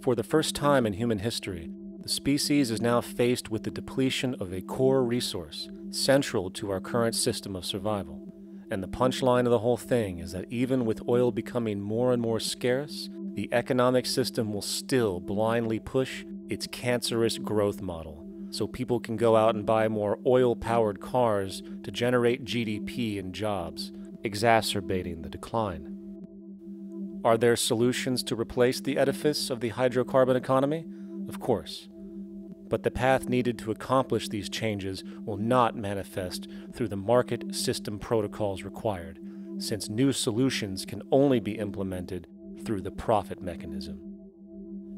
For the first time in human history, the species is now faced with the depletion of a core resource central to our current system of survival. And the punchline of the whole thing is that even with oil becoming more and more scarce, the economic system will still blindly push its cancerous growth model, so people can go out and buy more oil-powered cars to generate GDP and jobs, exacerbating the decline. Are there solutions to replace the edifice of the hydrocarbon economy? Of course. But the path needed to accomplish these changes will not manifest through the market system protocols required, since new solutions can only be implemented through the profit mechanism.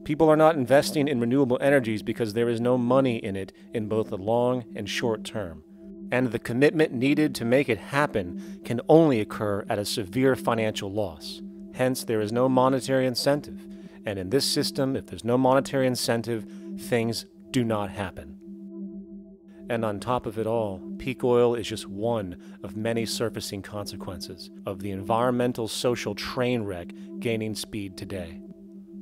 People are not investing in renewable energies because there is no money in it in both the long and short term, and the commitment needed to make it happen can only occur at a severe financial loss. Hence, there is no monetary incentive, and in this system, if there's no monetary incentive, things do not happen. And on top of it all, peak oil is just one of many surfacing consequences of the environmental social train wreck gaining speed today.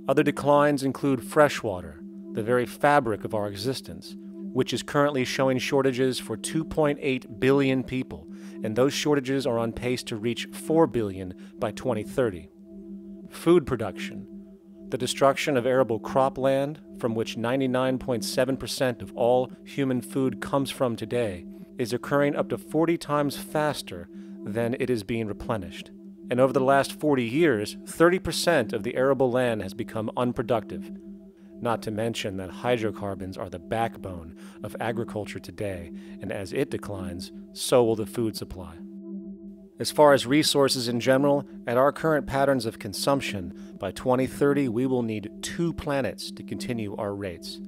Other declines include freshwater, the very fabric of our existence, which is currently showing shortages for 2.8 billion people, and those shortages are on pace to reach 4 billion by 2030. Food production, the destruction of arable cropland, from which 99.7% of all human food comes from today, is occurring up to 40 times faster than it is being replenished. And over the last 40 years, 30% of the arable land has become unproductive. Not to mention that hydrocarbons are the backbone of agriculture today, and as it declines, so will the food supply. As far as resources in general, at our current patterns of consumption, by 2030 we will need 2 planets to continue our rates,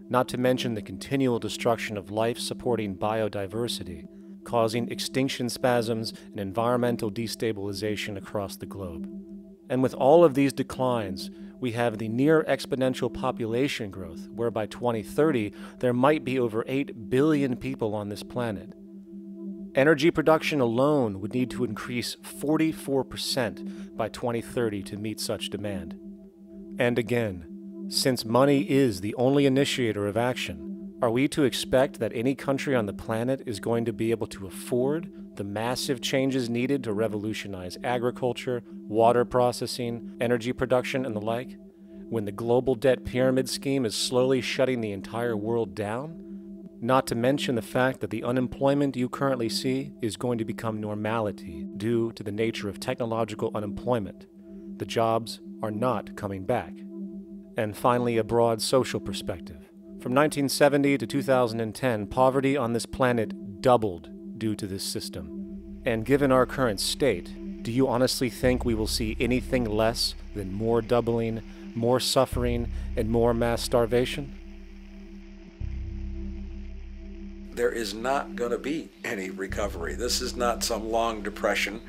not to mention the continual destruction of life-supporting biodiversity, causing extinction spasms and environmental destabilization across the globe. And with all of these declines, we have the near exponential population growth, where by 2030 there might be over 8 billion people on this planet. Energy production alone would need to increase 44% by 2030 to meet such demand. And again, since money is the only initiator of action, are we to expect that any country on the planet is going to be able to afford the massive changes needed to revolutionize agriculture, water processing, energy production, and the like, when the global debt pyramid scheme is slowly shutting the entire world down? Not to mention the fact that the unemployment you currently see is going to become normality due to the nature of technological unemployment. The jobs are not coming back. And finally, a broad social perspective. From 1970 to 2010, poverty on this planet doubled due to this system. And given our current state, do you honestly think we will see anything less than more doubling, more suffering, and more mass starvation? There is not going to be any recovery. This is not some long depression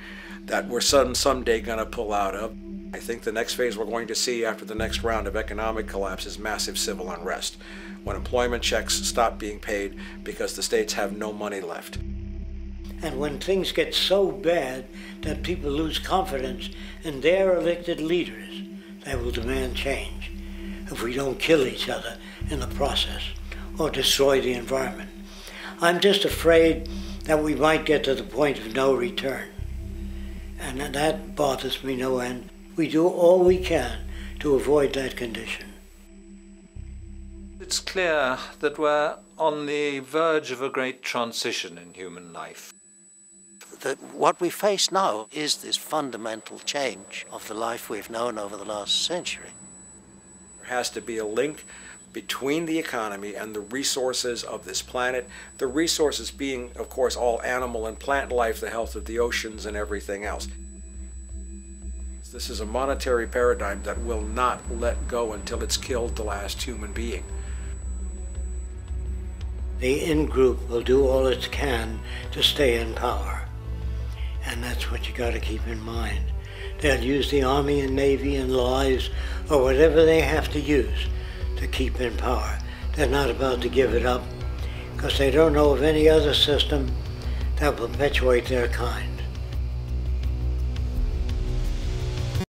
that we're someday going to pull out of. I think the next phase we're going to see after the next round of economic collapse is massive civil unrest, when employment checks stop being paid because the states have no money left. And when things get so bad that people lose confidence in their elected leaders, they will demand change if we don't kill each other in the process or destroy the environment. I'm just afraid that we might get to the point of no return. And that bothers me no end. We do all we can to avoid that condition. It's clear that we're on the verge of a great transition in human life. That what we face now is this fundamental change of the life we've known over the last century. There has to be a link between the economy and the resources of this planet, the resources being, of course, all animal and plant life, the health of the oceans and everything else. This is a monetary paradigm that will not let go until it's killed the last human being. The in-group will do all it can to stay in power. And that's what you got to keep in mind. They'll use the Army and Navy and lies or whatever they have to use to keep in power. They're not about to give it up because they don't know of any other system that will perpetuate their kind.